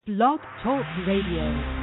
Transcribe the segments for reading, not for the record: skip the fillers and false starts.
Blog Talk Radio.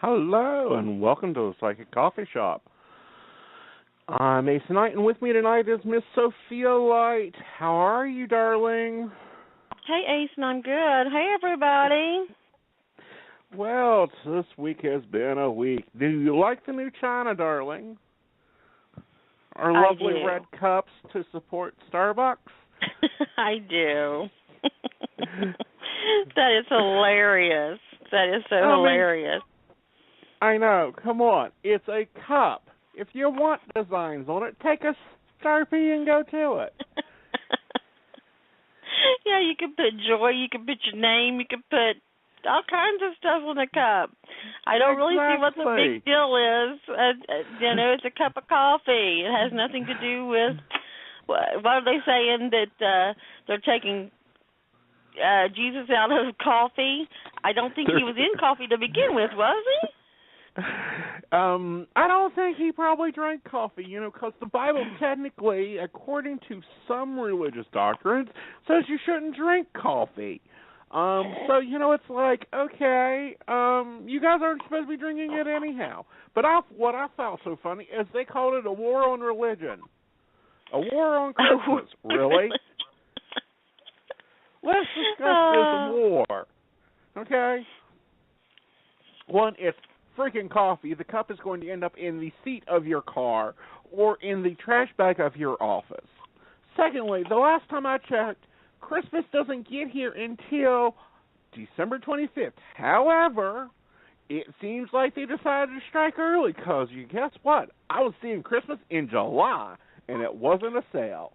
Hello, and welcome to the Psychic Coffee Shop. I'm Ace Knight, and with me tonight is Miss Sophia Light. How are you, darling? Hey, Ace, and I'm good. Hey, everybody. Well, this week has been a week. Do you like the new china, darling? Our lovely red cups to support Starbucks? I do. That is hilarious. That is so hilarious. I know. Come on. It's a cup. If you want designs on it, take a Sharpie and go to it. Yeah, you can put joy, you can put your name, you can put all kinds of stuff on a cup. I don't really see what the big deal is. It's a cup of coffee. It has nothing to do with, what are they saying, that they're taking Jesus out of coffee? I don't think he was in coffee to begin with, was he? I don't think he probably drank coffee, because the Bible technically, according to some religious doctrines, says you shouldn't drink coffee. So, it's like, okay, you guys aren't supposed to be drinking it anyhow. But what I found so funny is they called it a war on religion. A war on Christmas, really? Let's discuss this war, okay? One, it's freaking coffee. The cup is going to end up in the seat of your car or in the trash bag of your office. Secondly, the last time I checked, Christmas doesn't get here until December 25th. However, it seems like they decided to strike early because, you guess what? I was seeing Christmas in July, and it wasn't a sale.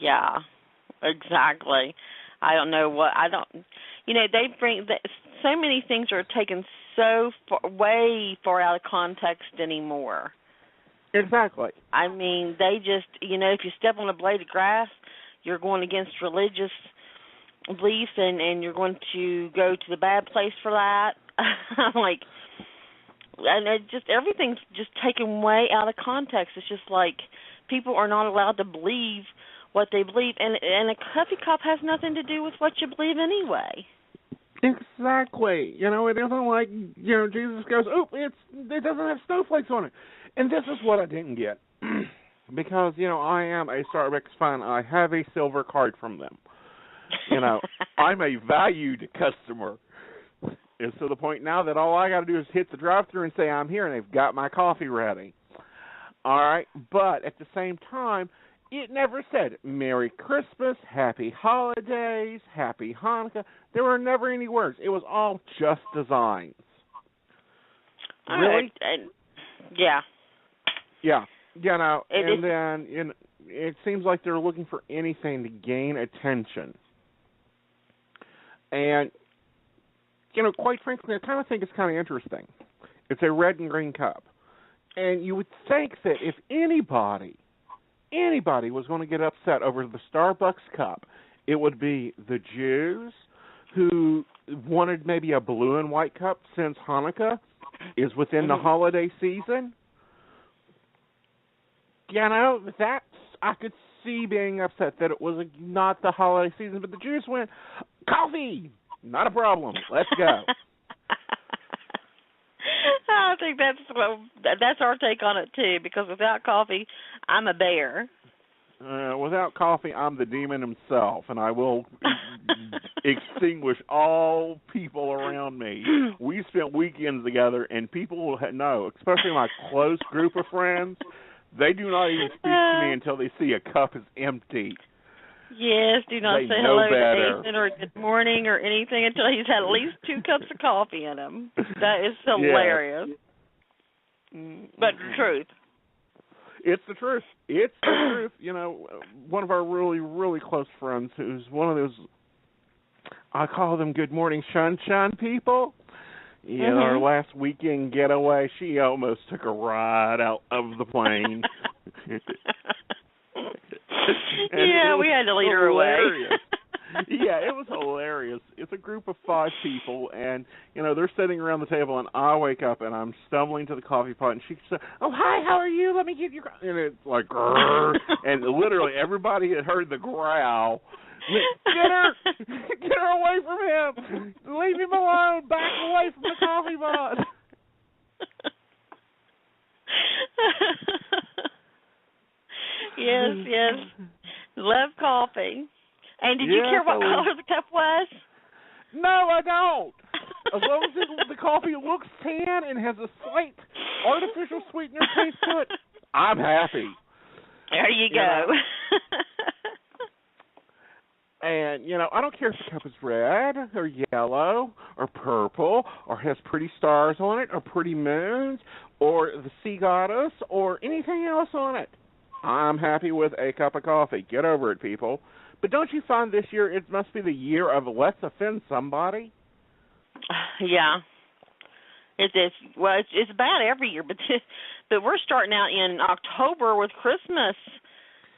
Yeah, exactly. I don't know what, they bring, so many things are taken so way far out of context anymore. Exactly. I mean, they just, if you step on a blade of grass, you're going against religious beliefs and you're going to go to the bad place for that. I'm like, and everything's just taken way out of context. It's just like people are not allowed to believe what they believe, and a coffee cup has nothing to do with what you believe anyway. Exactly. It isn't like, Jesus goes, it doesn't have snowflakes on it. And this is what I didn't get. Because, I am a Starbucks fan. I have a silver card from them. I'm a valued customer. It's to the point now that all I got to do is hit the drive-thru and say I'm here, and they've got my coffee ready. All right? But at the same time, it never said Merry Christmas, Happy Holidays, Happy Hanukkah. There were never any words. It was all just designs. Really? Yeah. Yeah. And then it seems like they're looking for anything to gain attention. And, quite frankly, I kind of think it's kind of interesting. It's a red and green cup. And you would think that if anybody was going to get upset over the Starbucks cup, it would be the Jews who wanted maybe a blue and white cup since Hanukkah is within the holiday season. I could see being upset that it was not the holiday season, but the Jews went, coffee, not a problem, let's go. I think that's our take on it too. Because without coffee, I'm a bear. Without coffee, I'm the demon himself, and I will extinguish all people around me. We spent weekends together, and people will know, especially my close group of friends, they do not even speak to me until they see a cup is empty. Yes, do not say hello to Nathan or good morning or anything until he's had at least 2 cups of coffee in him. That is hilarious. Yeah. But the truth. It's the truth. It's the truth. One of our really, really close friends who's one of those, I call them good morning sunshine people. Our last weekend getaway, she almost took a ride out of the plane. We had to lead her away. Yeah, it was hilarious. It's a group of 5 people, and, they're sitting around the table, and I wake up, and I'm stumbling to the coffee pot, and she said, oh, hi, how are you? Let me give you... And it's like, grrr, and literally everybody had heard the growl. Get her away from him. Leave him alone. Back away from the coffee pot. Yes. Love coffee. And did you care what color the cup was? No, I don't. As long as the coffee looks tan and has a slight artificial sweetener taste to it, I'm happy. There you go. And, I don't care if the cup is red or yellow or purple or has pretty stars on it or pretty moons or the sea goddess or anything else on it. I'm happy with a cup of coffee. Get over it, people. But don't you find this year it must be the year of let's offend somebody? Yeah. It's bad every year, but we're starting out in October with Christmas.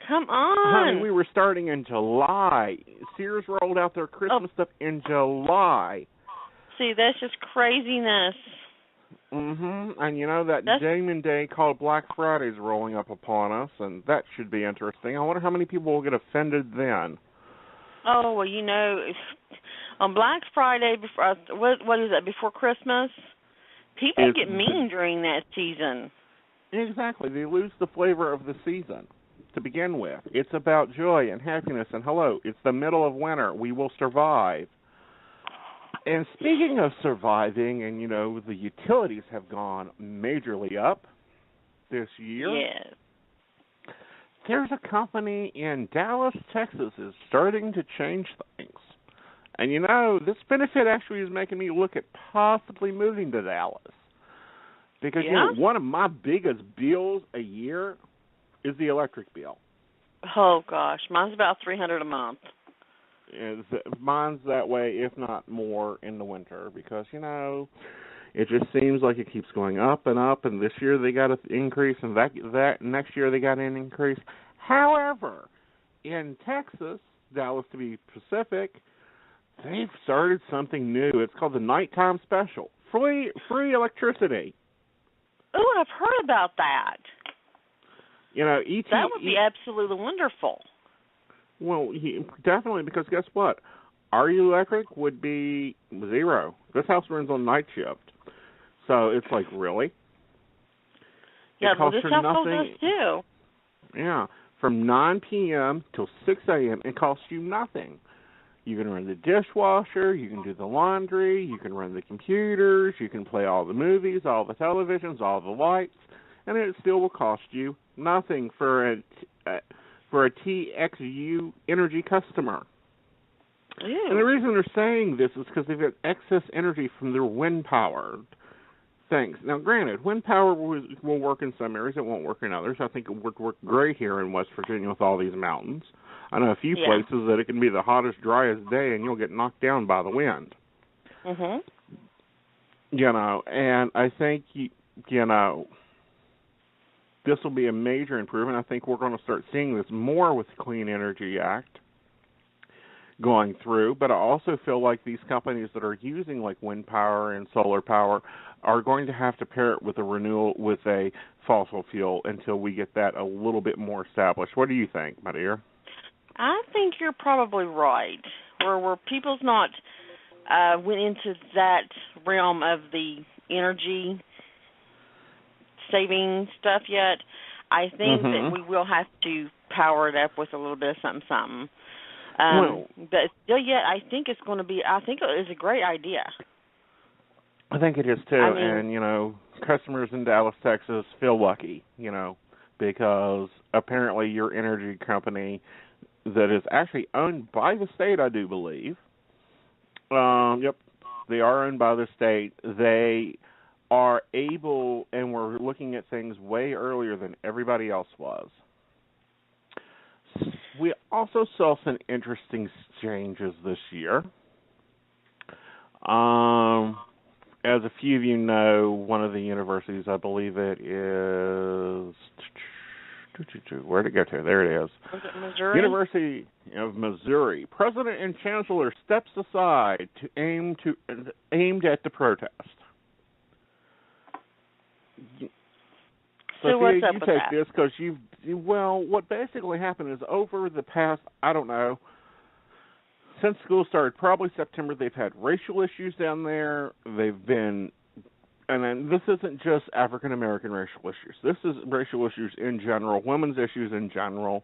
Come on. Honey, we were starting in July. Sears rolled out their Christmas stuff in July. See, that's just craziness. And that Demon Day called Black Friday is rolling up upon us, and that should be interesting. I wonder how many people will get offended then. Oh, well, on Black Friday, what is that, before Christmas? People get mean during that season. Exactly. They lose the flavor of the season to begin with. It's about joy and happiness, and hello, it's the middle of winter. We will survive. And speaking of surviving, and, the utilities have gone majorly up this year. Yes. There's a company in Dallas, Texas, is starting to change things. And, this benefit actually is making me look at possibly moving to Dallas. Because, one of my biggest bills a year is the electric bill. Oh, gosh. Mine's about $300 a month. Mine's that way, if not more, in the winter. Because, it just seems like it keeps going up and up. And this year they got an increase, and that next year they got an increase. However, in Texas, Dallas to be specific, they've started something new. It's called the Nighttime Special. Free electricity. Oh, I've heard about that. That would be absolutely wonderful. Well, definitely, because guess what? Our electric would be zero. This house runs on night shift. So it's like, really? Yeah, well, this house does too. Yeah, from 9 p.m. till 6 a.m., it costs you nothing. You can run the dishwasher, you can do the laundry, you can run the computers, you can play all the movies, all the televisions, all the lights, and it still will cost you nothing for a TXU Energy customer. Ew. And the reason they're saying this is because they've got excess energy from their wind-powered things. Now, granted, wind power will work in some areas. It won't work in others. I think it would work great here in West Virginia with all these mountains. I know a few places that it can be the hottest, driest day, and you'll get knocked down by the wind. Mhm. You know, and I think you know, this will be a major improvement. I think we're going to start seeing this more with the Clean Energy Act going through, but I also feel like these companies that are using like wind power and solar power are going to have to pair it with a fossil fuel until we get that a little bit more established. What do you think, my dear? I think you're probably right. Where people's not went into that realm of the energy saving stuff yet, I think that we will have to power it up with a little bit of something. But still yet, I think it's going to be, I think it is a great idea. I think it is too. I mean, and, you know, customers in Dallas, Texas feel lucky, you know, because apparently your energy company that is actually owned by the state, I do believe. Yep, they are owned by the state. They are able, and we're looking at things way earlier than everybody else was. We also saw some interesting changes this year. As a few of you know, one of the universities, I believe it is, where'd it go to? There it is. Was it Missouri? University of Missouri. President and Chancellor steps aside aimed at the protest. So what's up you with take that? this because what basically happened is over the past, I don't know, since school started, probably September, they've had racial issues down there. They've been, and then this isn't just African-American racial issues. This is racial issues in general, women's issues in general.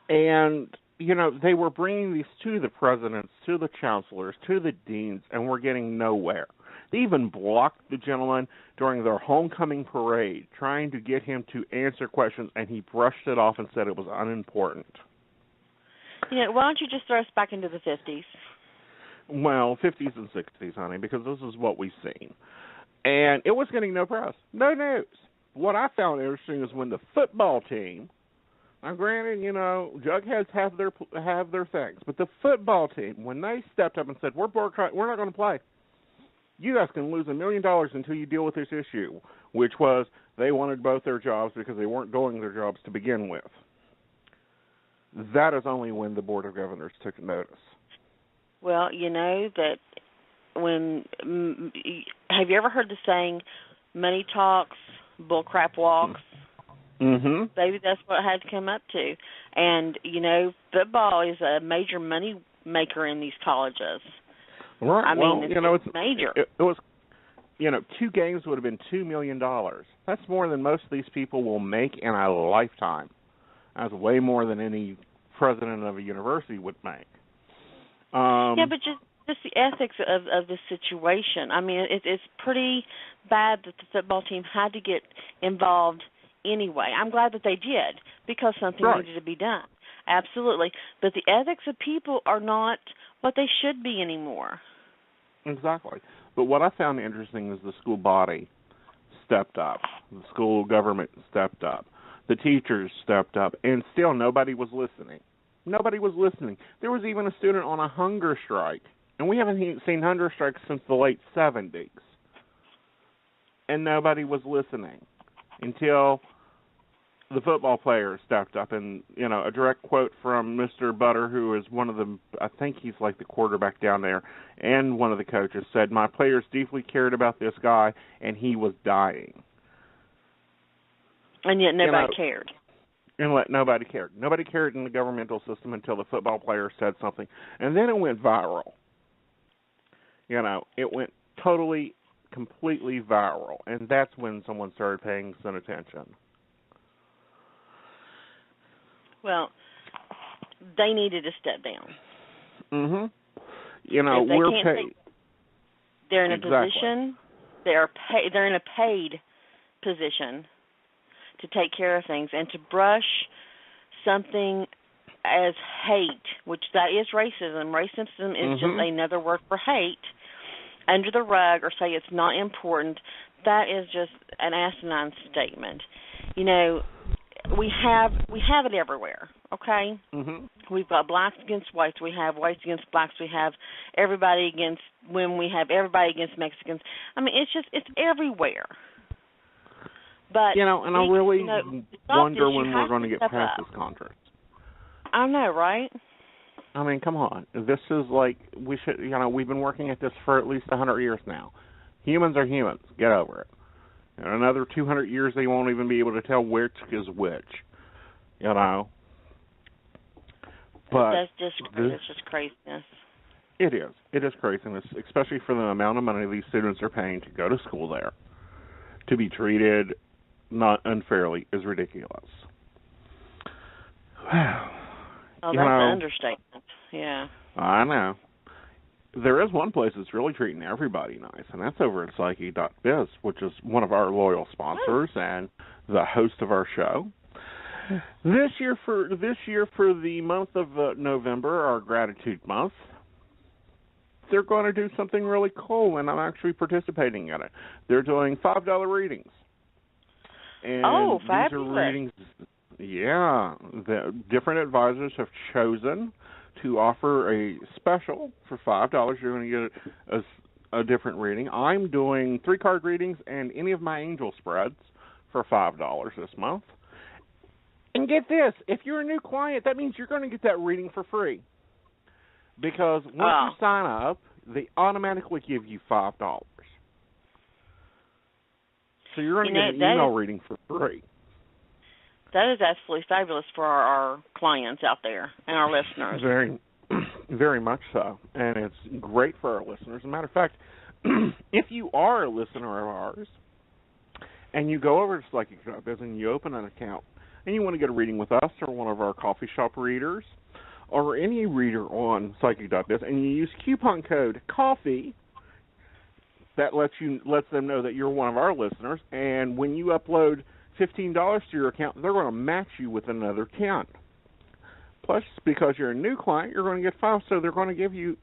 And, you know, they were bringing these to the presidents, to the chancellors, to the deans, and we're getting nowhere. They even blocked the gentleman during their homecoming parade, trying to get him to answer questions, and he brushed it off and said it was unimportant. You know, why don't you just throw us back into the 50s? Well, 50s and 60s, honey, because this is what we've seen. And it was getting no press, no news. What I found interesting is when the football team, now granted, you know, Jugheads have their things, but the football team, when they stepped up and said, we're not going to play. You guys can lose $1 million until you deal with this issue, which was they wanted both their jobs because they weren't doing their jobs to begin with. That is only when the Board of Governors took notice. Well, you know that have you ever heard the saying, money talks, bullcrap walks? Mm-hmm. Maybe that's what it had to come up to. And, you know, football is a major money maker in these colleges. Right. I mean, it's major. It was, you know, 2 games would have been $2 million. That's more than most of these people will make in a lifetime. That's way more than any president of a university would make. Yeah, but just the ethics of the situation. I mean, it's pretty bad that the football team had to get involved anyway. I'm glad that they did because something needed to be done. Absolutely. But the ethics of people are not what they should be anymore. Exactly. But what I found interesting is the school body stepped up. The school government stepped up. The teachers stepped up. And still nobody was listening. Nobody was listening. There was even a student on a hunger strike. And we haven't seen hunger strikes since the late 70s. And nobody was listening until the football players stepped up. And, you know, a direct quote from Mr. Butter, who is one of the, I think he's like the quarterback down there, and one of the coaches said, my players deeply cared about this guy, and he was dying. And yet nobody cared. And nobody cared. Nobody cared in the governmental system until the football player said something. And then it went viral. You know, it went totally, completely viral. And that's when someone started paying some attention. Well, they needed to step down. Mm-hmm. You know, we're paid. They're in a position. They're in a paid position to take care of things, and to brush something as hate, which that is racism. Racism is just another word for hate, under the rug, or say it's not important. That is just an asinine statement. You know, we have it everywhere. okay? Mm-hmm. We've got blacks against whites. We have whites against blacks. We have everybody against women. We have everybody against Mexicans. I mean, it's everywhere. But and I really wonder when we're going to get step past up. this contrast. I know, right? I mean, come on. This is like we should. We've been working at this for at least 100 years now. Humans are humans. Get over it. In another 200 years, they won't even be able to tell which is which. But That's just craziness. It is. It is craziness, especially for the amount of money these students are paying to go to school there. To be treated not unfairly is ridiculous. Wow. Oh, that's an understatement. Yeah. I know. There is one place that's really treating everybody nice, and that's over at Psychic.biz, which is one of our loyal sponsors and the host of our show. This year for the month of November, our Gratitude Month, they're going to do something really cool, and I'm actually participating in it. They're doing $5 readings. And fabulous. These are readings, the different advisors have chosen to offer a special for $5. You're going to get a different reading. I'm doing 3-card readings and any of my angel spreads for $5 this month. And get this, if you're a new client, that means you're going to get that reading for free. Because once you sign up, they automatically give you $5. So you're going to get an email reading for free. That is absolutely fabulous for our clients out there and our listeners. Very, very much so. And it's great for our listeners. As a matter of fact, if you are a listener of ours and you go over to Psychic.biz and you open an account and you want to get a reading with us or one of our coffee shop readers or any reader on Psychic.biz and you use coupon code COFFEE, that lets them know that you're one of our listeners, and when you upload $15 to your account, they're going to match you with another account. Plus, because you're a new client, you're going to get 5, so they're going to give you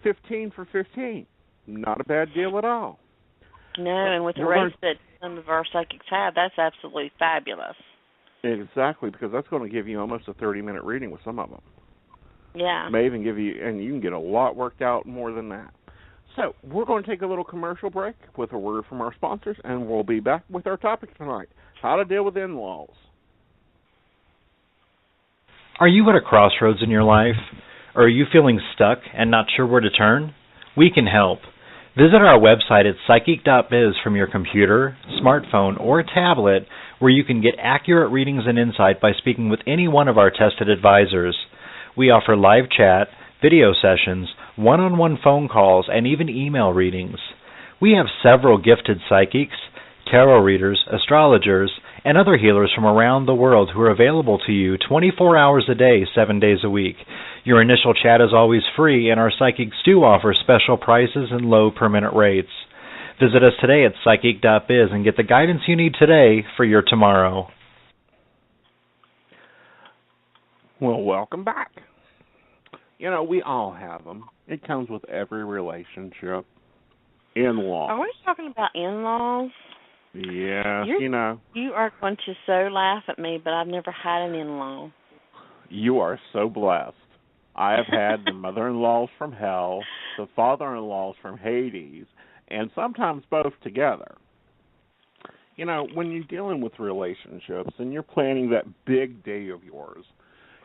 15 for 15. Not a bad deal at all. No, and with the rates that some of our psychics have, that's absolutely fabulous. Exactly, because that's going to give you almost a 30-minute reading with some of them. Yeah. May even give you, and you can get a lot worked out more than that. So, we're going to take a little commercial break with a word from our sponsors, and we'll be back with our topic tonight, how to deal with in-laws. Are you at a crossroads in your life? Or are you feeling stuck and not sure where to turn? We can help. Visit our website at psychic.biz from your computer, smartphone, or tablet, where you can get accurate readings and insight by speaking with any one of our tested advisors. We offer live chat, video sessions, one-on-one phone calls, and even email readings. We have several gifted psychics, tarot readers, astrologers, and other healers from around the world who are available to you 24 hours a day, 7 days a week. Your initial chat is always free, and our psychics do offer special prices and low per-minute rates. Visit us today at psychic.biz and get the guidance you need today for your tomorrow. Well, welcome back. We all have them. It comes with every relationship. In-laws. Are we talking about in-laws? Yeah, You are going to so laugh at me, but I've never had an in-law. You are so blessed. I have had the mother-in-laws from hell, the father-in-laws from Hades, and sometimes both together. When you're dealing with relationships and you're planning that big day of yours,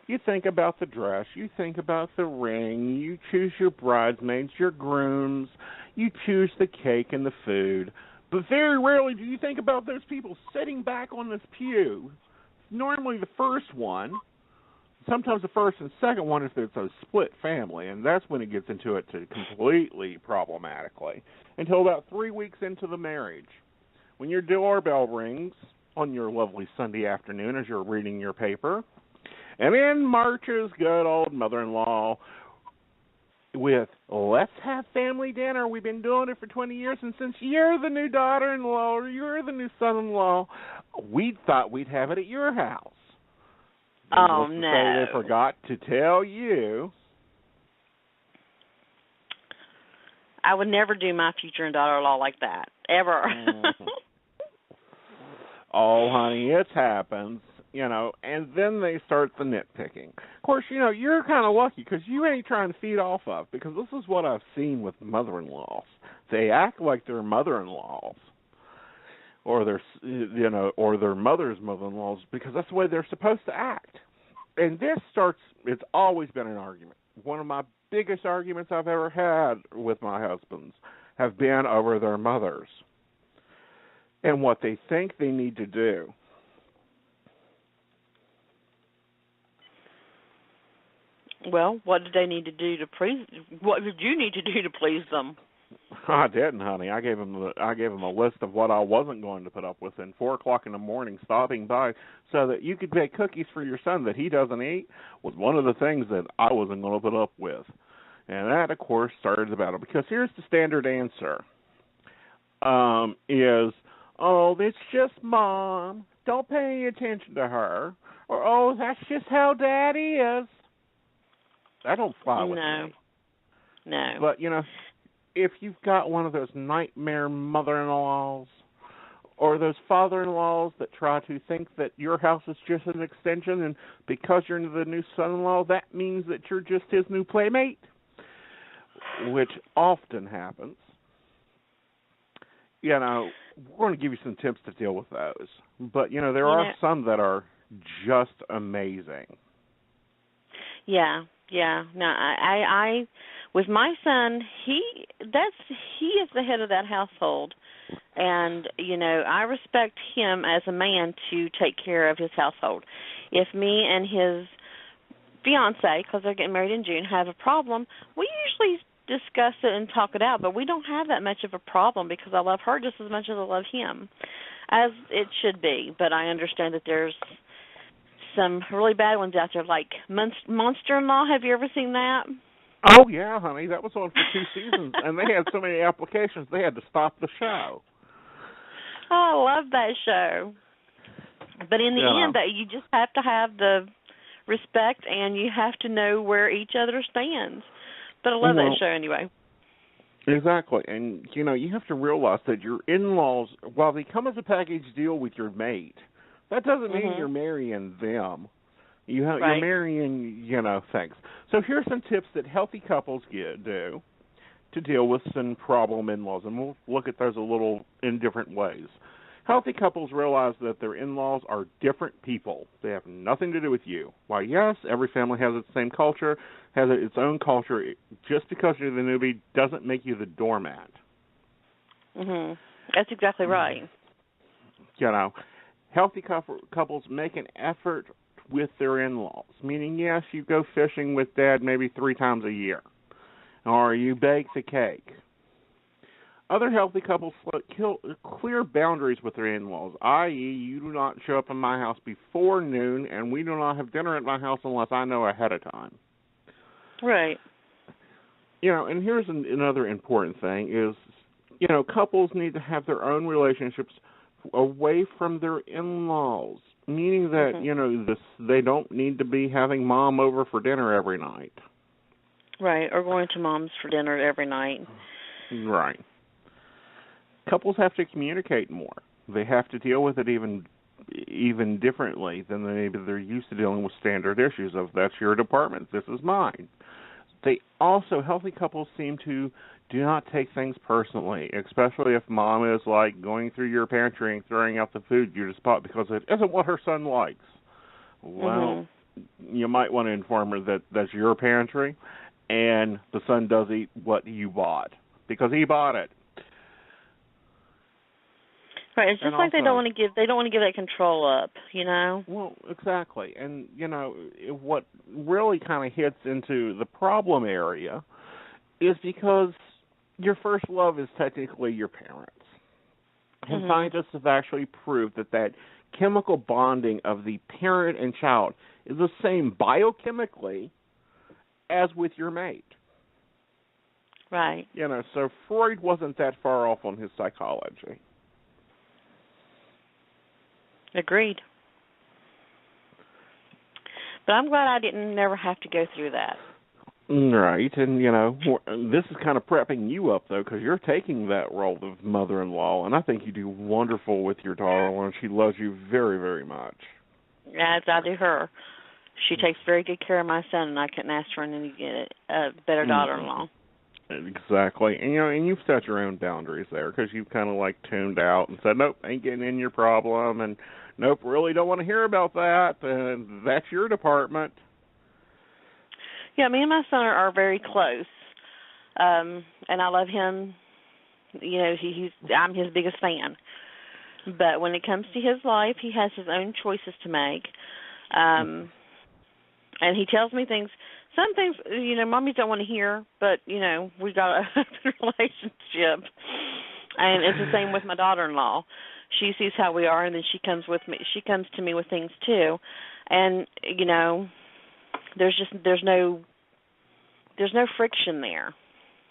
you think about the dress, you think about the ring, you choose your bridesmaids, your grooms, you choose the cake and the food. But very rarely do you think about those people sitting back on this pew. Normally the first one, sometimes the first and second one if it's a split family, and that's when it gets into it to completely problematically, until about 3 weeks into the marriage. When your doorbell rings on your lovely Sunday afternoon as you're reading your paper, and in marches good old mother-in-law with, let's have family dinner. We've been doing it for 20 years, and since you're the new daughter-in-law or you're the new son-in-law, we thought we'd have it at your house. Oh, no. They forgot to tell you. I would never do my future daughter-in-law like that, ever. Oh, honey, it happens. and then they start the nitpicking. Of course, you're kind of lucky because you ain't trying to feed off of, because this is what I've seen with mother-in-laws. They act like they're mother-in-laws, or their mother's mother-in-laws, because that's the way they're supposed to act. And it's always been an argument. One of my biggest arguments I've ever had with my husbands have been over their mothers and what they think they need to do. Well, what did they need to do to please? What did you need to do to please them? I didn't, honey. I gave him a list of what I wasn't going to put up with, and 4:00 in the morning, stopping by so that you could bake cookies for your son that he doesn't eat was one of the things that I wasn't going to put up with, and that, of course, started the battle. Because here's the standard answer: is, oh, it's just Mom. Don't pay any attention to her, or oh, that's just how Daddy is. That don't fly with me. No. But if you've got one of those nightmare mother-in-laws or those father-in-laws that try to think that your house is just an extension, and because you're the new son-in-law, that means that you're just his new playmate, which often happens, we're going to give you some tips to deal with those. But, there are some that are just amazing. Yeah. No, I with my son, he is the head of that household, and I respect him as a man to take care of his household. If me and his fiance, because they're getting married in June, have a problem, we usually discuss it and talk it out, but we don't have that much of a problem because I love her just as much as I love him, as it should be. But I understand that there's some really bad ones out there, like Monster-in-Law. Have you ever seen that? Oh, yeah, honey. That was on for 2 seasons, and they had so many applications, they had to stop the show. Oh, I love that show. But in the end, you just have to have the respect, and you have to know where each other stands. But I love that show anyway. Exactly. And, you have to realize that your in-laws, while they come as a package deal with your mate, that doesn't mean you're marrying them. You're marrying, things. So here's some tips that healthy couples do to deal with some problem in-laws, and we'll look at those a little in different ways. Healthy couples realize that their in-laws are different people. They have nothing to do with you. Why, yes, every family has its same culture, has its own culture. Just because you're the newbie doesn't make you the doormat. That's exactly right. Healthy couples make an effort with their in-laws, meaning, yes, you go fishing with Dad maybe 3 times a year, or you bake the cake. Other healthy couples clear boundaries with their in-laws, i.e., you do not show up in my house before noon, and we do not have dinner at my house unless I know ahead of time. Right. And here's another important thing is, couples need to have their own relationships away from their in-laws, meaning that, they don't need to be having Mom over for dinner every night. Right, or going to Mom's for dinner every night. Right. Couples have to communicate more. They have to deal with it even differently than maybe they're used to dealing with standard issues of, that's your department, this is mine. Healthy couples seem to do not take things personally, especially if Mom is like going through your pantry and throwing out the food you just bought because it isn't what her son likes. Well, you might want to inform her that that's your pantry, and the son does eat what you bought because he bought it. Right, it's just like they don't want to give that control up, Well, exactly. And, what really kind of hits into the problem area is because your first love is technically your parents. And scientists have actually proved that chemical bonding of the parent and child is the same biochemically as with your mate. Right. So Freud wasn't that far off on his psychology. Agreed. But I'm glad I never have to go through that. Right, and, this is kind of prepping you up, though, because you're taking that role of mother-in-law, and I think you do wonderful with your daughter, and she loves you very, very much. As I do her. She takes very good care of my son, and I couldn't ask for any better daughter-in-law. Exactly. And, and you've set your own boundaries there because you've kind of like tuned out and said, nope, ain't getting in your problem, and nope, really don't want to hear about that, and that's your department. Yeah, me and my son are very close, and I love him. I'm his biggest fan. But when it comes to his life, he has his own choices to make, and he tells me things. Some things, mommies don't want to hear, but, we got a relationship. And it's the same with my daughter-in-law. She sees how we are, and then she comes to me with things, too. And, there's no friction there.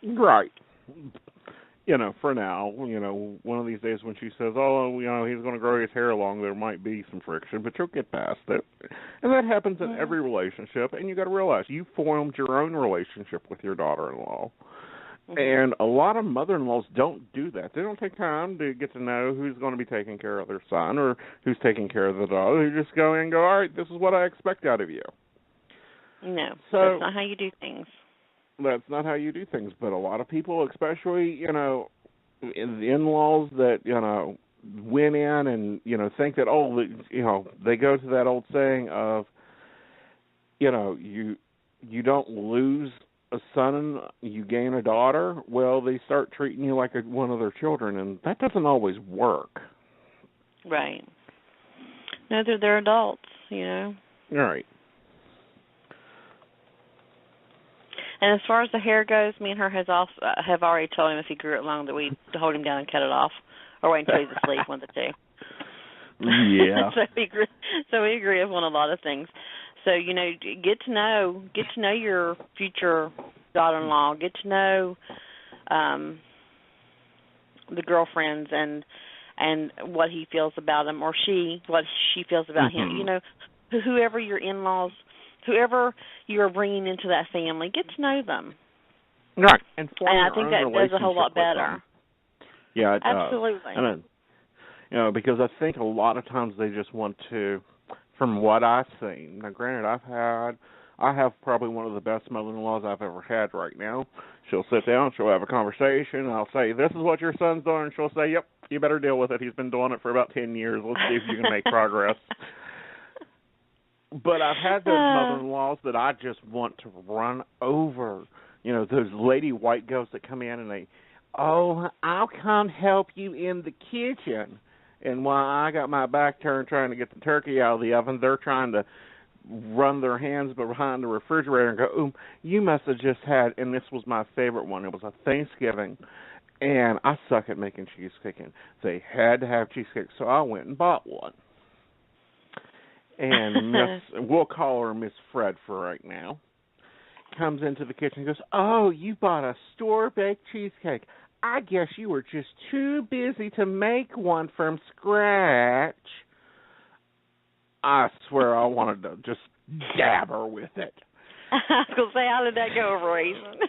Right. For now, one of these days when she says, oh, he's going to grow his hair long, there might be some friction, but you'll get past it. And that happens in every relationship, and you got to realize you formed your own relationship with your daughter-in-law. And a lot of mother-in-laws don't do that. They don't take time to get to know who's going to be taking care of their son or who's taking care of the daughter. They just go in and go, all right, this is what I expect out of you. No, that's not how you do things. That's not how you do things, but a lot of people, especially, in the in-laws that, went in and, think that, they go to that old saying of, you don't lose a son, you gain a daughter. Well, they start treating you like one of their children, and that doesn't always work. Right. No, they're adults, Right. And as far as the hair goes, me and her have already told him if he grew it long that we'd hold him down and cut it off, or wait until he's asleep, one of the two. Yeah. So we agree on a lot of things. So get to know your future daughter-in-law. Get to know the girlfriends and what he feels about them, or what she feels about him. Whoever your in-laws. Whoever you're bringing into that family, get to know them. Right. And I think that does a whole lot better. Yeah, it absolutely. Does. And, because I think a lot of times they just want to, from what I've seen, now granted I have probably one of the best mother-in-laws I've ever had right now. She'll sit down, she'll have a conversation, and I'll say, this is what your son's doing, and she'll say, yep, you better deal with it. He's been doing it for about 10 years. Let's see if you can make progress. But I've had those mother-in-laws that I just want to run over. Those lady white ghosts that come in and I'll come help you in the kitchen. And while I got my back turned trying to get the turkey out of the oven, they're trying to run their hands behind the refrigerator and go, you must have just had, and this was my favorite one. It was a Thanksgiving, and I suck at making cheesecake. And they had to have cheesecake, so I went and bought one. And we'll call her Miss Fred for right now, comes into the kitchen and goes, oh, you bought a store-baked cheesecake. I guess you were just too busy to make one from scratch. I swear I wanted to just dab her with it. I was going to say, how did that go, Raisin?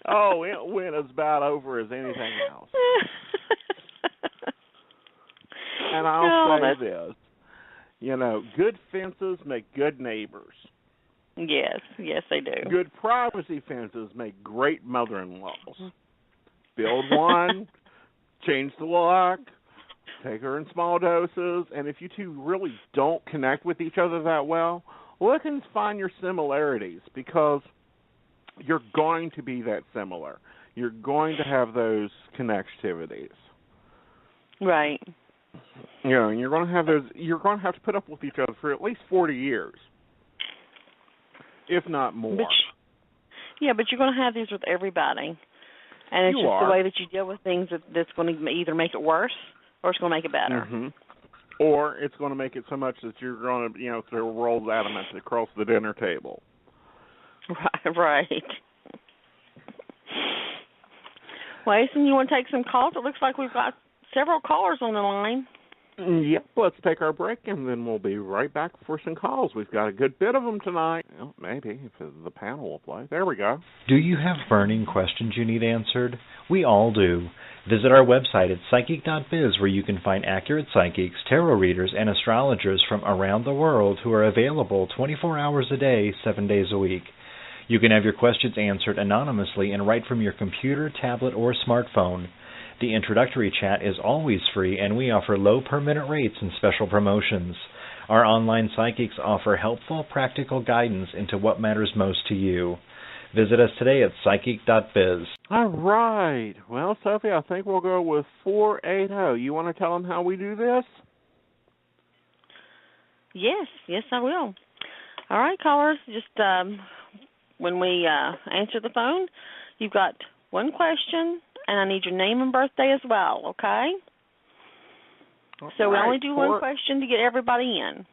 Oh, it went as bad over as anything else. And I'll say this. Good fences make good neighbors. Yes, they do. Good privacy fences make great mother-in-laws. Build one, change the lock, take her in small doses, and if you two really don't connect with each other that well, look and find your similarities, because you're going to be that similar. You're going to have those connectivities. Right. And you're going to have those. You're going to have to put up with each other for at least 40 years, if not more. But you're going to have these with everybody, and it's just the way that you deal with things that's going to either make it worse or it's going to make it better. Mm-hmm. Or it's going to make it so much that you're going to, throw rolls adamant across the dinner table. Right. Well, Jason, you want to take some calls? It looks like we've got several callers on the line. Yep, let's take our break, and then we'll be right back for some calls. We've got a good bit of them tonight. Well, maybe, if the panel will play. There we go. Do you have burning questions you need answered? We all do. Visit our website at psychic.biz, where you can find accurate psychics, tarot readers, and astrologers from around the world who are available 24 hours a day, 7 days a week. You can have your questions answered anonymously and right from your computer, tablet, or smartphone. The introductory chat is always free, and we offer low per-minute rates and special promotions. Our online psychics offer helpful, practical guidance into what matters most to you. Visit us today at psychic.biz. All right. Well, Sophie, I think we'll go with 480. You want to tell them how we do this? Yes, I will. All right, callers, just when we answer the phone, you've got one question, and I need your name and birthday as well, okay? So we only do one question to get everybody in.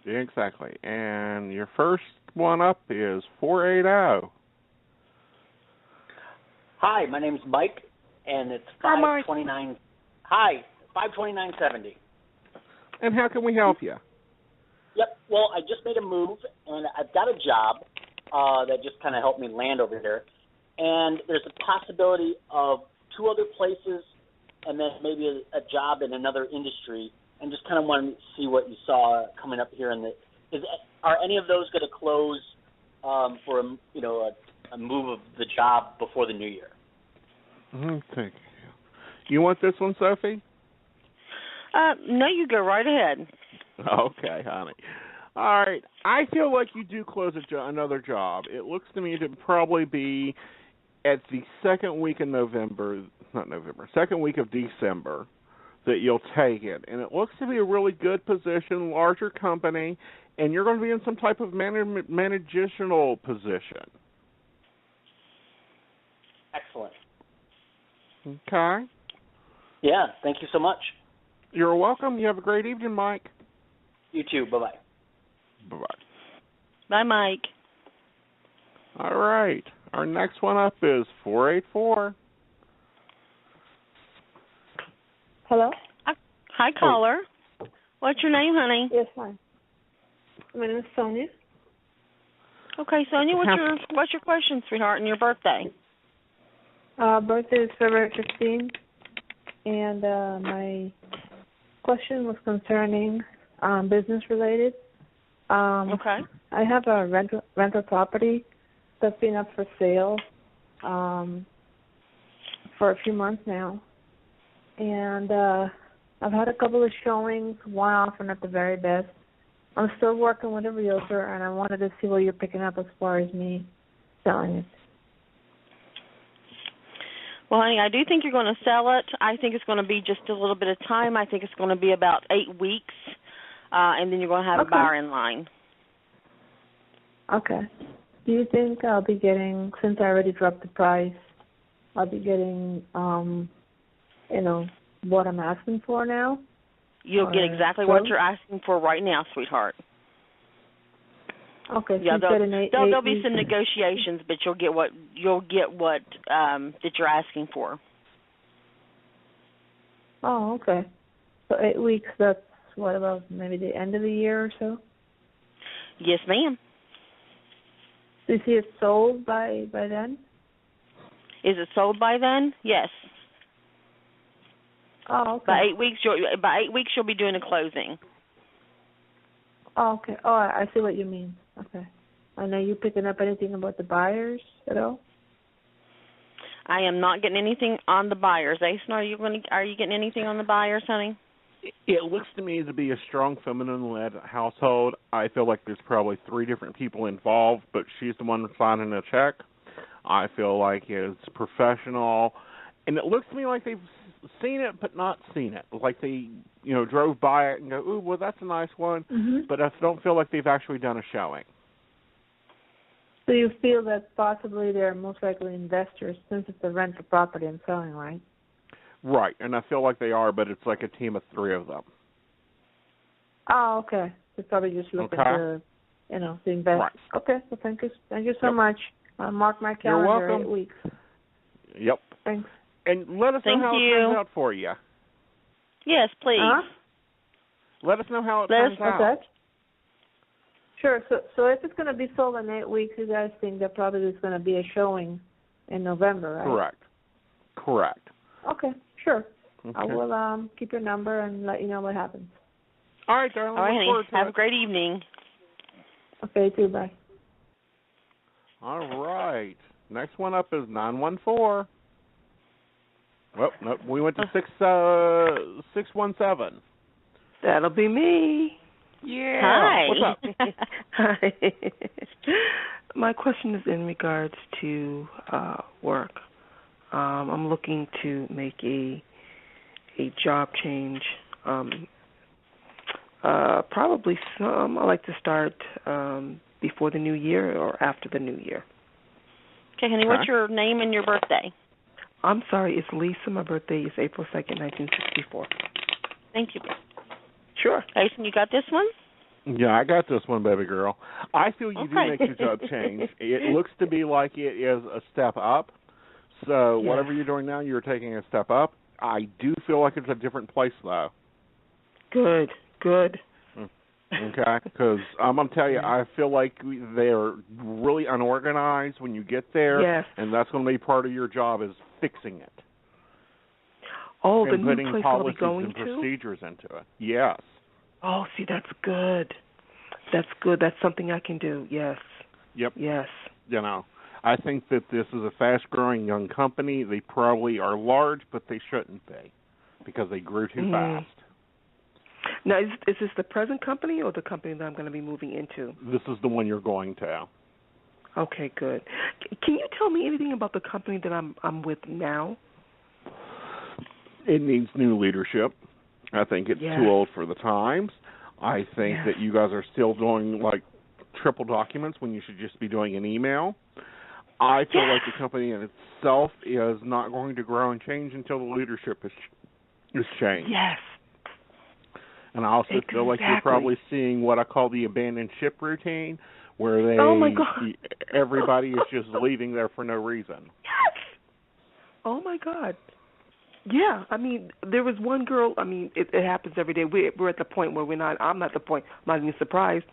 Yeah, exactly. And your first one up is 480. Hi, my name's Mike, and it's 529. Hi, 529.70. And how can we help you? Yep. Well, I just made a move, and I've got a job that just kind of helped me land over here. And there's a possibility of 2 other places, and then maybe a job in another industry. And just kind of wanted to see what you saw coming up here. Are any of those going to close for a move of the job before the new year? Okay. You want this one, Sophie? No, you go right ahead. Okay, honey. All right. I feel like you do close another job. It looks to me to probably be at the second week of second week of December that you'll take it. And it looks to be a really good position, larger company, and you're going to be in some type of managerial position. Excellent. Okay. Yeah, thank you so much. You're welcome. You have a great evening, Mike. You too. Bye-bye. Bye-bye. Bye, Mike. All right. Our next one up is 484. Hello? Hi, caller. What's your name, honey? Yes, fine. My name is Sonia. Okay, Sonia, what's your question, sweetheart, and your birthday? Birthday is February 15th, and my question was concerning business-related. Okay. I have a rental property that's been up for sale for a few months now, and I've had a couple of showings, one off and at the very best. I'm still working with a realtor, and I wanted to see what you're picking up as far as me selling it. Well, honey, I do think you're going to sell it. I think it's going to be just a little bit of time. I think it's going to be about 8 weeks, and then you're going to have a buyer in line. Okay. Do you think I'll be getting, since I already dropped the price, I'll be getting, what I'm asking for now? You'll get exactly what you're asking for right now, sweetheart. Okay. Yeah, So there'll be some negotiations, but you'll get what that you're asking for. Oh, okay. So 8 weeks. That's what, about maybe the end of the year or so? Yes, ma'am. Do you see it sold by then? Is it sold by then? Yes. Oh, okay. By 8 weeks, you'll be doing a closing. Oh, okay. Oh, I see what you mean. Okay. And are you picking up anything about the buyers at all? I am not getting anything on the buyers. Ace, are you getting anything on the buyers, honey? It looks to me to be a strong feminine-led household. I feel like there's probably 3 different people involved, but she's the one signing a check. I feel like it's professional, and it looks to me like they've seen it but not seen it. Like they, drove by it and go, "Ooh, well, that's a nice one," but I don't feel like they've actually done a showing. So you feel that possibly they're most likely investors since it's a rental property and selling, right? Right, and I feel like they are, but it's like a team of 3 of them. Oh, okay. They're probably just looking to, to invest. Right. Okay, well, thank you so much. I'll mark my calendar. You're welcome. 8 weeks. Yep. Thanks. And let us know how it turns out for you. Yes, please. Huh? Let us know how it turns out. Okay. Sure. So if it's going to be sold in 8 weeks, you guys think that probably there's going to be a showing in November, right? Correct. Okay, sure. Okay. I will keep your number and let you know what happens. All right, darling. All right, honey. Have it. a great evening. Okay, too. Bye. All right. Next one up is 914. Well, no, we went to 617. That'll be me. Yeah. Hi. What's up? Hi. My question is in regards to work. I'm looking to make a job change. Probably some. I like to start before the new year or after the new year. Okay, honey, what's your name and your birthday? I'm sorry, it's Lisa. My birthday is April 2nd, 1964. Thank you. Sure. Jason, you got this one? Yeah, I got this one, baby girl. I feel you do Okay. make your job change. It looks to be like it is a step up. So Yes. whatever you're doing now, you're taking a step up. I do feel like it's a different place, though. Good. Okay? Because I'm going to tell you, I feel like they're really unorganized when you get there. Yes. And that's going to be part of your job is fixing it. Oh, and the new putting place I'll be policies going and to? procedures into it. Yes. Oh, see, that's good. That's good. That's something I can do. Yes. Yep. Yes. You know, I think that this is a fast-growing young company. They probably are large, but they shouldn't be because they grew too fast. Now, is this the present company or the company that I'm going to be moving into? This is the one you're going to. Okay, good. Can you tell me anything about the company that I'm with now? It needs new leadership. I think it's too old for the times. I think that you guys are still doing, like, triple documents when you should just be doing an email. I feel like the company in itself is not going to grow and change until the leadership is changed. Yes. And I also feel like you're probably seeing what I call the abandoned ship routine, where everybody is just leaving there for no reason. Yes. Oh, my God. Yeah, I mean, there was one girl, I mean, it happens every day. We're at the point where I'm not at the point, I'm not even surprised,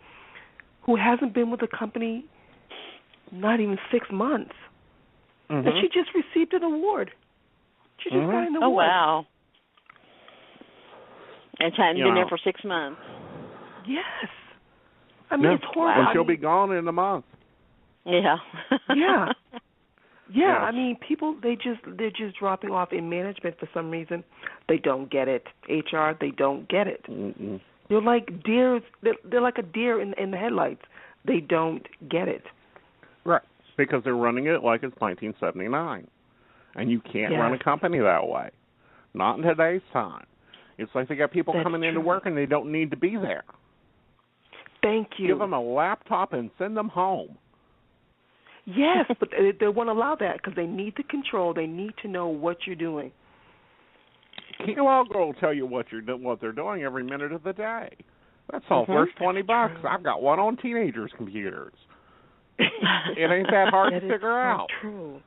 who hasn't been with the company not even 6 months. Mm-hmm. And she just received an award. She just got an award. Oh, wow. And hadn't been there for 6 months. Yes. I mean, it's horrible. And she'll be gone in a month. Yeah. Yeah. Yeah, Yes. I mean, people, they're just dropping off in management for some reason. They don't get it. HR, they don't get it. Mm-mm. They're like deers. They're like a deer in the headlights. They don't get it. Right. Because they're running it like it's 1979. And you can't run a company that way. Not in today's time. It's like they got people coming into work and they don't need to be there. Thank you. Give them a laptop and send them home. Yes, but they won't allow that because they need the control. They need to know what you're doing. KeyLog will tell you what they're doing every minute of the day. That's all. First $20. I've got one on teenagers' computers. It ain't that hard to figure out. True.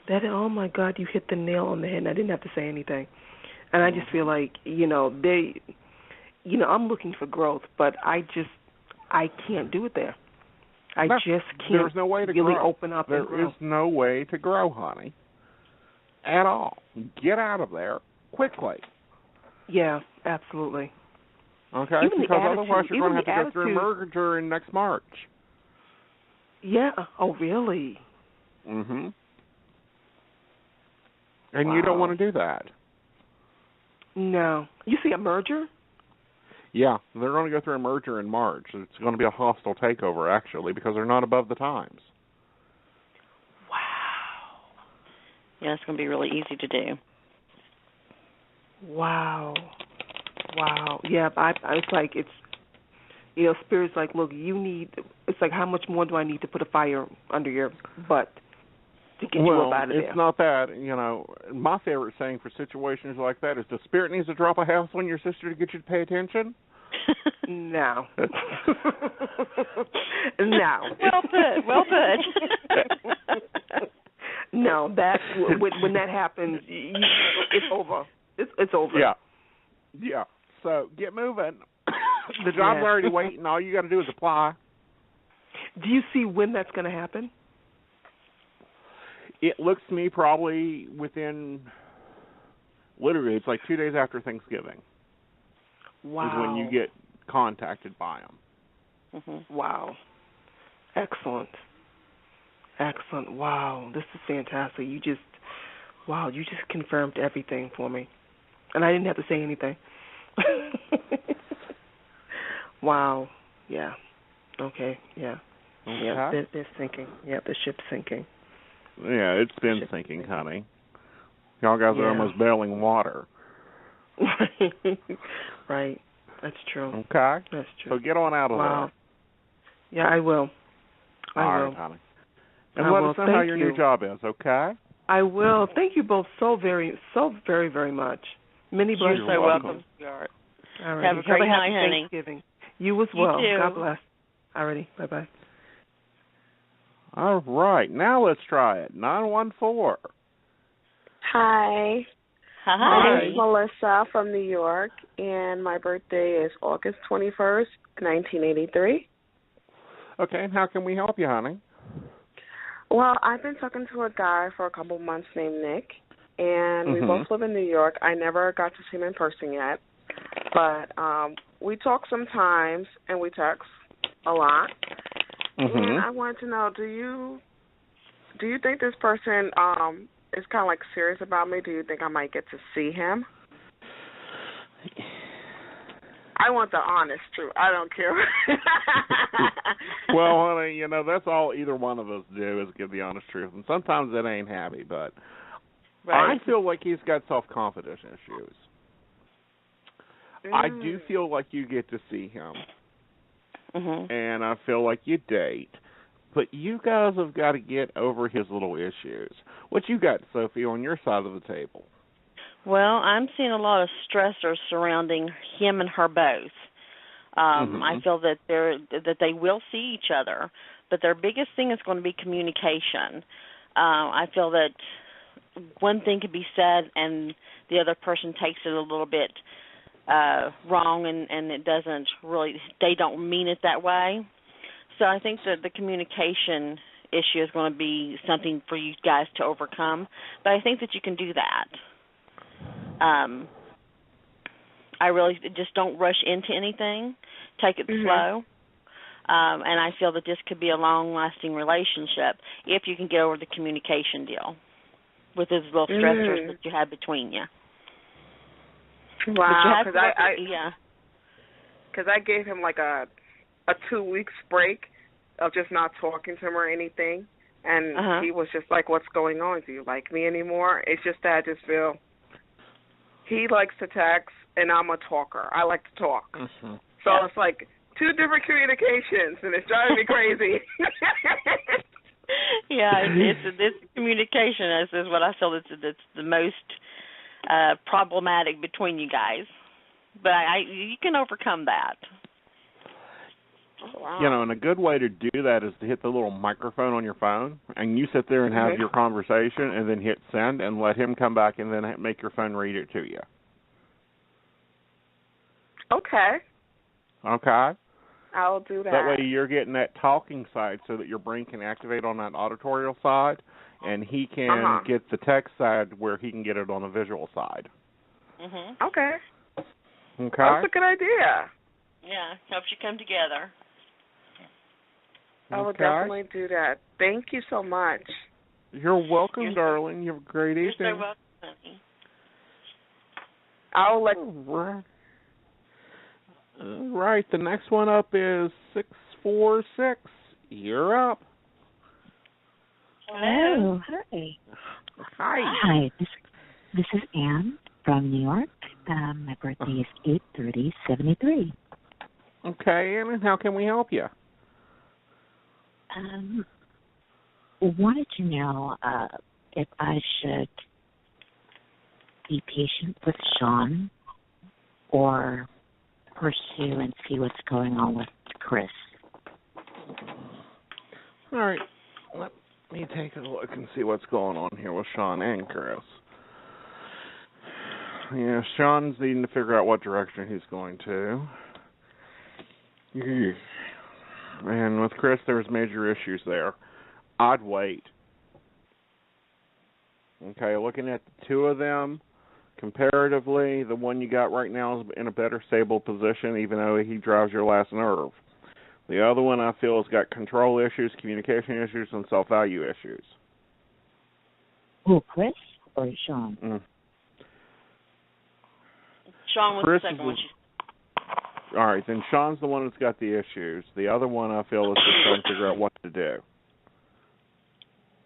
Oh my God, you hit the nail on the head. And I didn't have to say anything, and I just feel like I'm looking for growth, but I can't do it there. I just can't. There's no way to really grow. Open up. There and grow. is no way to grow, honey. At all. Get out of there quickly. Yeah, absolutely. Okay? Even because otherwise you're going to have to go through a merger in next March. Yeah. Oh, really? Mm-hmm. And you don't want to do that. No. You see a merger? Yeah, they're going to go through a merger in March. It's going to be a hostile takeover, actually, because they're not above the times. Wow. Yeah, it's going to be really easy to do. Wow. Yeah, it's like Spirit's like, look, it's like, how much more do I need to put a fire under your butt to get you up out of there? It's not that. My favorite saying for situations like that is, the Spirit needs to drop a house on your sister to get you to pay attention? No. No. Well put. No, that when that happens, it's over. It's over. Yeah. So get moving. The job's already waiting. All you got to do is apply. Do you see when that's going to happen? It looks to me probably within, literally, it's like 2 days after Thanksgiving. Wow. Is when you get contacted by them. Mm-hmm. Wow. Excellent. Excellent. Wow. This is fantastic. You just confirmed everything for me. And I didn't have to say anything. Wow. Yeah. Okay. Yeah. Okay. Yeah. They're sinking. Yeah. The ship's sinking. Yeah, it's been sinking, honey. Y'all guys are almost bailing water. Right. That's true. Okay. That's true. So get on out of there. Yeah, I will. All right, honey. And let us know how your new job is, okay? I will. Thank you both so very, very much. Many blessings. You're so welcome, sweetheart. All right. Have a great night, honey. Thanksgiving. You as well. You too. God bless. All righty. Bye-bye. All right. Now let's try it. 914. Hi. Hi. My name is Melissa from New York, and my birthday is August 21st, 1983. Okay, and how can we help you, honey? Well, I've been talking to a guy for a couple months named Nick, and we both live in New York. I never got to see him in person yet, but we talk sometimes, and we text a lot. And I wanted to know, do you think this person is kind of like serious about me? Do you think I might get to see him? I want the honest truth. I don't care. Well, honey, that's all either one of us do is give the honest truth. And sometimes it ain't happy, but I feel like he's got self-confidence issues. I do feel like you get to see him. And I feel like you date. But you guys have got to get over his little issues. What you got, Sophie, on your side of the table? Well, I'm seeing a lot of stressors surrounding him and her both. I feel that they will see each other, but their biggest thing is going to be communication. I feel that one thing could be said and the other person takes it a little bit wrong, and it doesn't really, they don't mean it that way. So I think that the communication issue is going to be something for you guys to overcome, but I think that you can do that. I really just don't rush into anything. Take it slow. And I feel that this could be a long-lasting relationship if you can get over the communication deal with those little stressors that you had between you. Wow, because I gave him like a 2 weeks break of just not talking to him or anything, and he was just like, "What's going on? Do you like me anymore?" It's just that I just feel he likes to text, and I'm a talker. I like to talk, so it's like two different communications, and it's driving me crazy. It's communication is what I feel that's the most problematic between you guys, but you can overcome that. Oh, wow. And a good way to do that is to hit the little microphone on your phone, and you sit there and have your conversation, and then hit send, and let him come back, and then make your phone read it to you. Okay. Okay. I'll do that. That way you're getting that talking side so that your brain can activate on that auditorial side, and he can get the text side where he can get it on the visual side. Okay. Okay. That's a good idea. Yeah, helps you come together. I will definitely do that. Thank you so much. You're welcome, darling. You have a great evening. You're so welcome, honey. I'll let All right, the next one up is 646. You're up. Hello. Hi. Hi. Hi. This is Anne from New York. My birthday is 8/30/73. Okay, Anne, how can we help you? Wanted to know if I should be patient with Sean or pursue and see what's going on with Chris. All right, let me take a look and see what's going on here with Sean and Chris. Yeah, Sean's needing to figure out what direction he's going to. Yeah. And with Chris, there's major issues there. I'd wait. Okay, looking at the two of them, comparatively, the one you got right now is in a better stable position, even though he drives your last nerve. The other one, I feel, has got control issues, communication issues, and self-value issues. Who, Chris or Sean? Sean was Chris the second one. All right, then Sean's the one that's got the issues. The other one, I feel, is just trying to figure out what to do.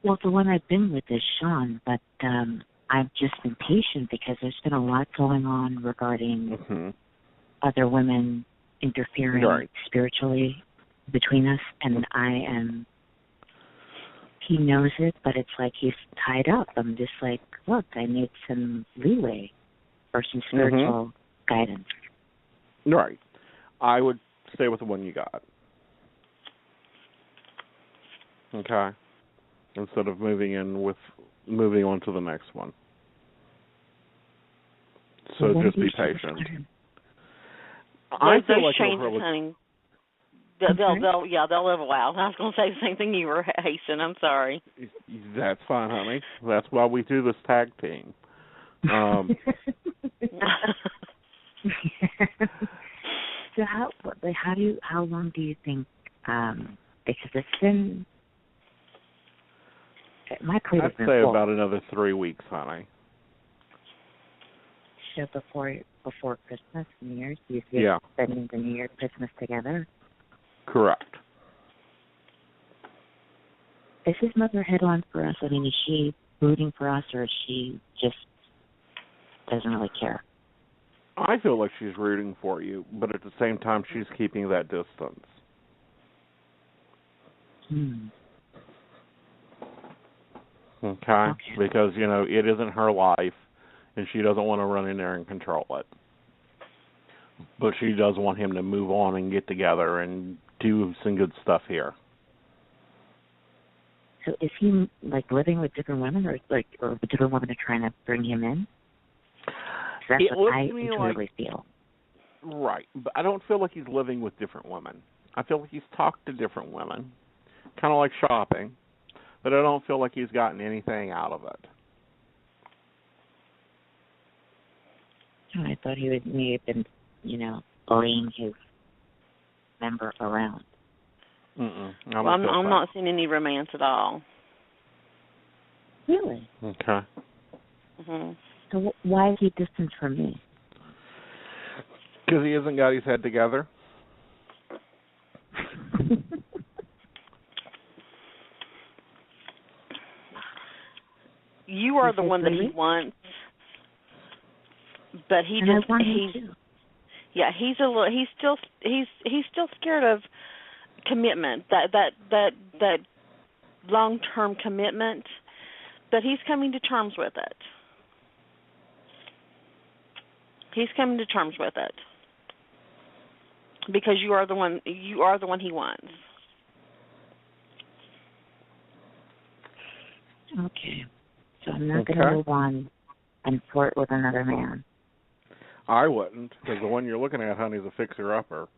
Well, the one I've been with is Sean, but I've just been patient because there's been a lot going on regarding other women interfering spiritually between us, and he knows it, but it's like he's tied up. I'm just like, look, I need some leeway or some spiritual guidance. Right. I would stay with the one you got. Okay. Instead of moving on to the next one. So just be patient. Those changes, honey, they'll level out. I was going to say the same thing you were, Hasten. I'm sorry. That's fine, honey. That's why we do this tag team. So how long do you think? Because it's been. My plate has I'd been say full. about another 3 weeks, honey. So before Christmas, New Year's, you see spending the New Year, Christmas together? Correct. Is his mother head on for us? I mean, is she rooting for us, or is she just doesn't really care? I feel like she's rooting for you, but at the same time, she's keeping that distance. Okay? Because, it isn't her life, and she doesn't want to run in there and control it. But she does want him to move on and get together and do some good stuff here. So is he, living with different women, or different women are trying to bring him in? That's what I intuitively feel. Right. But I don't feel like he's living with different women. I feel like he's talked to different women, kind of like shopping, but I don't feel like he's gotten anything out of it. I thought he may have been, bullying his member around. I'm not seeing any romance at all. Really? Okay. So why is he distant from me? Because he hasn't got his head together. You are the one that he wants, but he's still scared of commitment, that long-term commitment, but he's coming to terms with it. Because you are the one he wants. Okay. So I'm not going to move on and flirt with another man. I wouldn't, because the one you're looking at, honey, is a fixer-upper.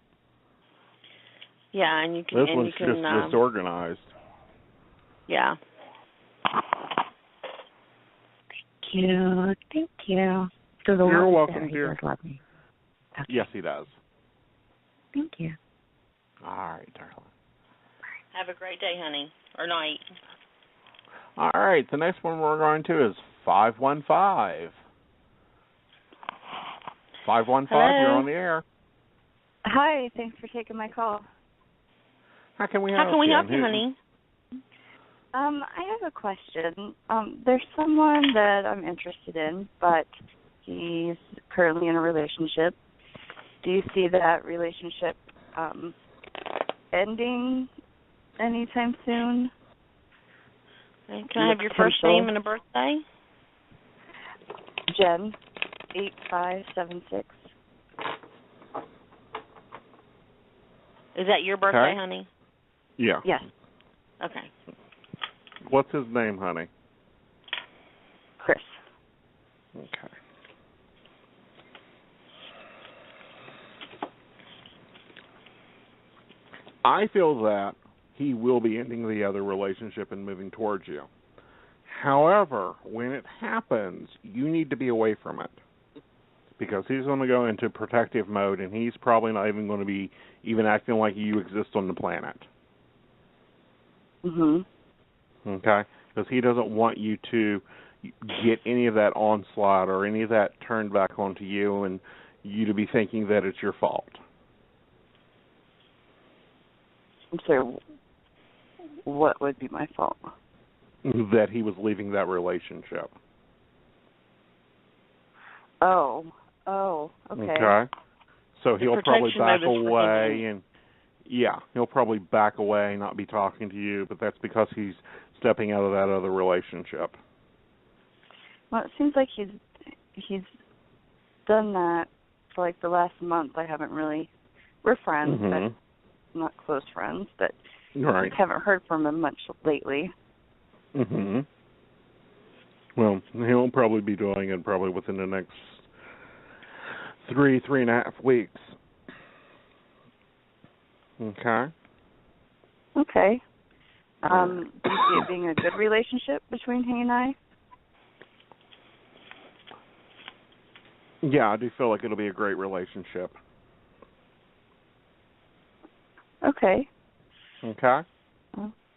Yeah, and you can. This one's just disorganized. Yeah. Thank you. So you're welcome, dear. He does love me. Okay. Yes, he does. Thank you. All right, darling. Have a great day, honey, or night. All right, the next one we're going to is 515. 515, Hello. you're on the air. Hi, thanks for taking my call. How can we help you, honey? I have a question. There's someone that I'm interested in, but he's currently in a relationship. Do you see that relationship ending anytime soon? Can I have your first name and a birthday? Jen, 8576. Is that your birthday, honey? Yeah. Yes. Okay. What's his name, honey? Chris. Okay. I feel that he will be ending the other relationship and moving towards you. However, when it happens, you need to be away from it, because he's going to go into protective mode, and he's probably not even going to be even acting like you exist on the planet. Mhm. Okay? Because he doesn't want you to get any of that onslaught or any of that turned back onto you and you to be thinking that it's your fault. So, what would be my fault? That he was leaving that relationship. Oh, okay. Okay. So he'll probably back protection away, and he'll probably back away, not be talking to you, but that's because he's stepping out of that other relationship. Well, it seems like he's done that for like the last month. I haven't really. We're friends, but not close friends. But Right. I haven't heard from him much lately. Mhm. Well, he'll probably be doing it probably within the next 3.5 weeks. Okay. Okay. Do you see it being a good relationship between he and I? Yeah, I do feel like it'll be a great relationship. Okay. Okay.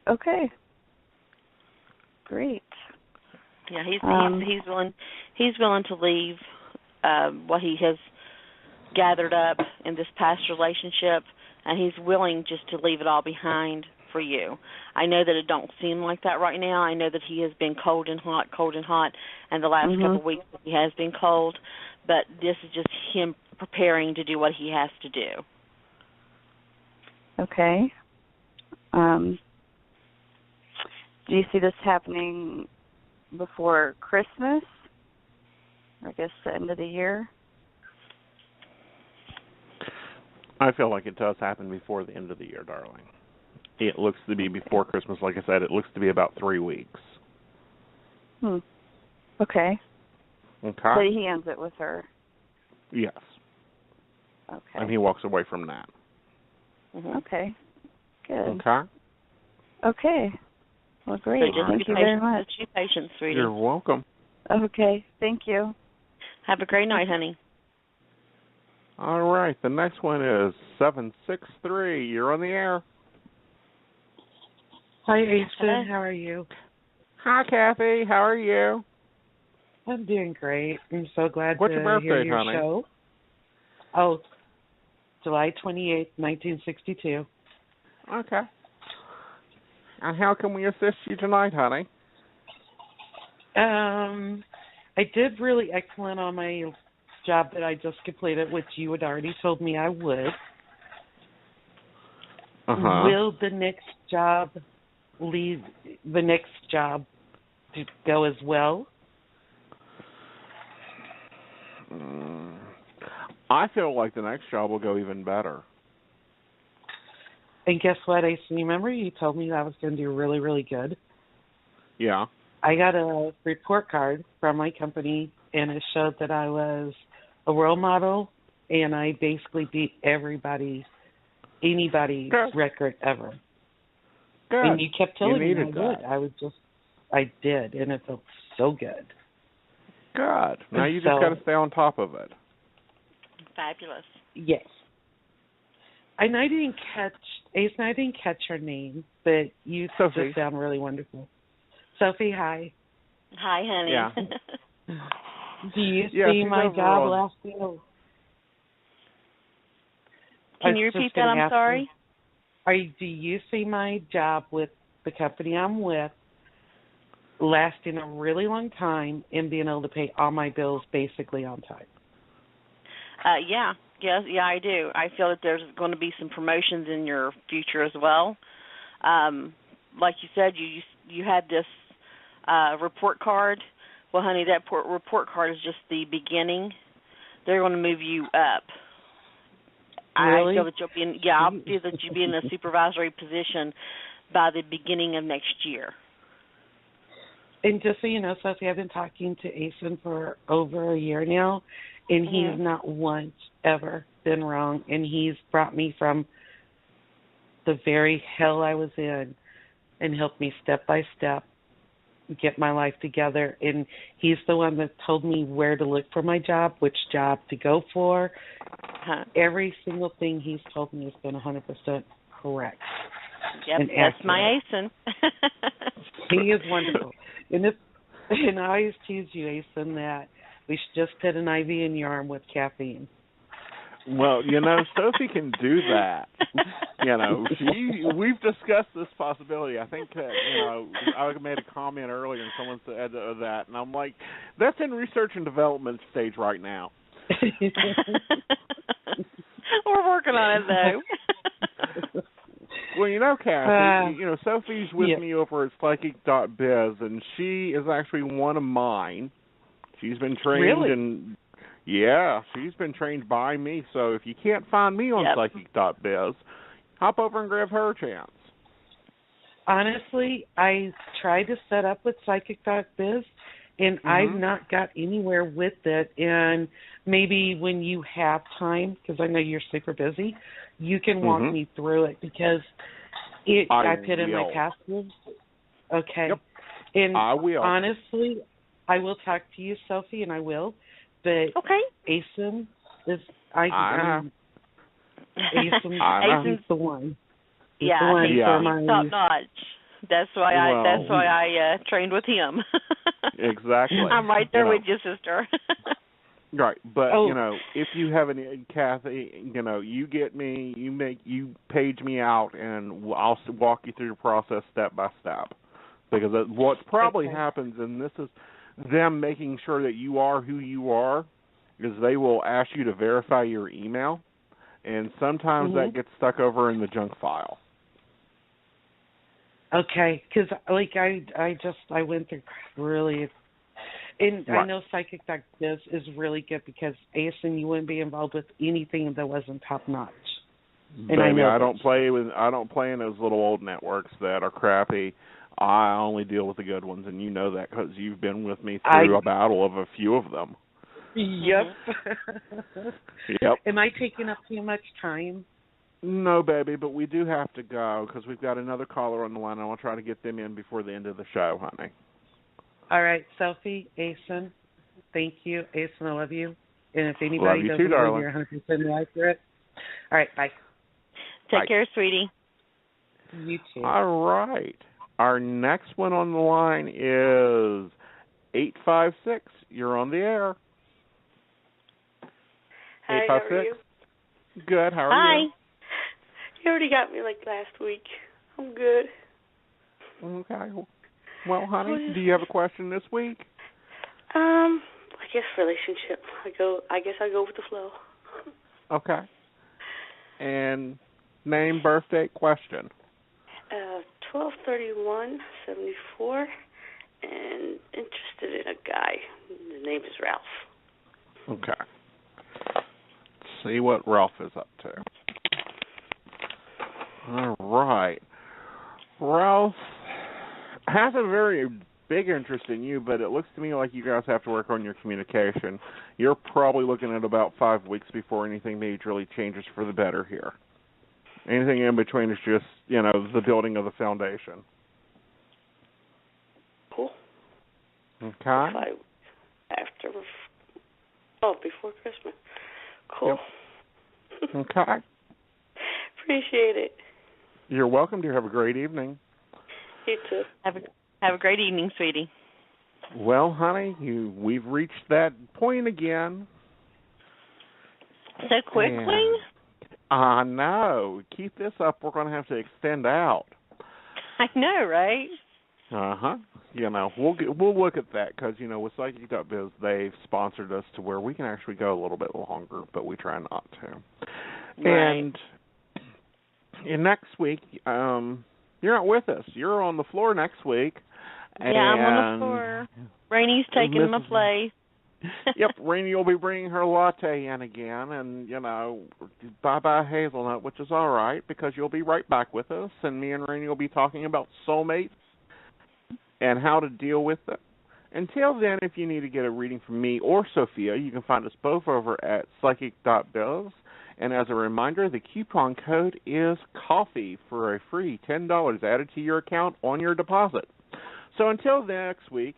Okay. Great. Yeah, he's willing to leave what he has gathered up in this past relationship, and he's willing just to leave it all behind for you. I know that it don't seem like that right now. I know that he has been cold and hot, and the last couple of weeks he has been cold, but this is just him preparing to do what he has to do. Okay. Do you see this happening before Christmas? Or I guess the end of the year? I feel like it does happen before the end of the year, darling. It looks to be before Christmas. Like I said, it looks to be about 3 weeks. Okay. Okay. So he ends it with her. Yes. Okay. And he walks away from that. Okay. Good. Okay. Okay. Well, great. So Thank you very much. Just be patient, sweetie. You're welcome. Okay. Thank you. Have a great night, honey. All right. The next one is 763. You're on the air. Hi, Aisha. How are you? Hi, Kathy. How are you? I'm doing great. I'm so glad What's to your birthday, hear your honey? show. Oh, July 28th, 1962. Okay. And how can we assist you tonight, honey? I did really excellent on my job that I just completed, which you had already told me I would. Will the next job to go as well? I feel like the next job will go even better. And guess what, Ace? Remember you told me I was going to do really, really good? Yeah. I got a report card from my company, and it showed that I was a role model, and I basically beat anybody's record ever. Good. And you kept telling me I that. would. I did, and it felt so good. Good. Now you just got to stay on top of it. Fabulous. Yes. And I didn't catch her name, but you Sophie. just sound really wonderful. Sophie, hi. Hi, honey. Yeah. Do you see my job last year? Can you repeat that? I'm sorry. Do you see my job with the company I'm with lasting a really long time and being able to pay all my bills basically on time? Yeah, I do. I feel that there's going to be some promotions in your future as well. Like you said, you had this report card. Well, honey, that report card is just the beginning. They're going to move you up. Really? I feel that you'll be in a supervisory position by the beginning of next year. And just so you know, Sophie, I've been talking to Asen for over a year now, and he's not once ever been wrong, and he's brought me from the very hell I was in and helped me step by step get my life together. And he's the one that told me where to look for my job, which job to go for. Every single thing he's told me has been 100% correct. Yep, that's my Asen. He is wonderful. And I always tease you, Asen, that we should just put an IV in your arm with caffeine. Well, Sophie can do that. We've discussed this possibility. I think I made a comment earlier and someone said that, and I'm like, that's in research and development stage right now. We're working on it, though. Well, Kathy, Sophie's with me over at Psychic.biz, and she is actually one of mine. She's been trained in... Yeah, she's been trained by me, so if you can't find me on Psychic.biz, hop over and grab her a chance. Honestly, I tried to set up with Psychic.biz, and I've not got anywhere with it. And maybe when you have time, because I know you're super busy, you can walk me through it, because I put in my passwords. Okay. Yep. And I will. Honestly, I will talk to you, Sophie, and I will. But Asen is Asen's the one. He's the one he's top notch. That's why I trained with him. Exactly. I'm right there with you, sister. Right, but if you have any, Kathy, you get me, you page me out, and I'll walk you through the process step by step. Because what probably happens, and this is them making sure that you are who you are, is they will ask you to verify your email, and sometimes that gets stuck over in the junk file. Okay, because I went through really, and I know Psychic.biz is really good, because Asen, you wouldn't be involved with anything that wasn't top notch. And Baby, I don't play in those little old networks that are crappy. I only deal with the good ones, and you know that because you've been with me through a battle of a few of them. Yep. Yep. Am I taking up too much time? No, baby, but we do have to go because we've got another caller on the line. I want to try to get them in before the end of the show, honey. All right, Sophie, Asen, thank you. Asen, I love you. And if anybody doesn't know, you're 100% accurate. All right, bye. Take care, sweetie. You too. All right. Our next one on the line is 856. You're on the air. Hi, how are you? Good, how are you? You already got me like last week. I'm good. Okay. Well, honey, do you have a question this week? I guess relationship. I guess I go with the flow. Okay. And name, birth date, question. 12/31/74, and interested in a guy. His name is Ralph. Okay. Let's see what Ralph is up to. All right. Ralph has a very big interest in you, but it looks to me like you guys have to work on your communication. You're probably looking at about 5 weeks before anything majorly changes for the better here. Anything in between is just, the building of the foundation. Cool. Okay. Before Christmas. Cool. Yep. Okay. Appreciate it. You're welcome, dear. Have a great evening. You too. Have a great evening, sweetie. Well, honey, we've reached that point again. So quickly? I know. Keep this up. We're going to have to extend out. I know, right? Uh-huh. We'll look at that because, with Psychic.biz, they've sponsored us to where we can actually go a little bit longer, but we try not to. Right. And next week, you're not with us. You're on the floor next week. Yeah, I'm on the floor. Rainy's taking my place. Yep, Rainy will be bringing her latte in again, and, bye-bye hazelnut, which is all right, because you'll be right back with us, and me and Rainy will be talking about soulmates and how to deal with them. Until then, if you need to get a reading from me or Sophia, you can find us both over at Psychic.biz, And as a reminder, the coupon code is COFFEE for a free $10 added to your account on your deposit. So until next week,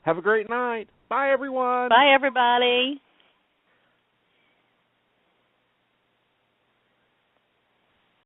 have a great night. Bye, everyone. Bye, everybody.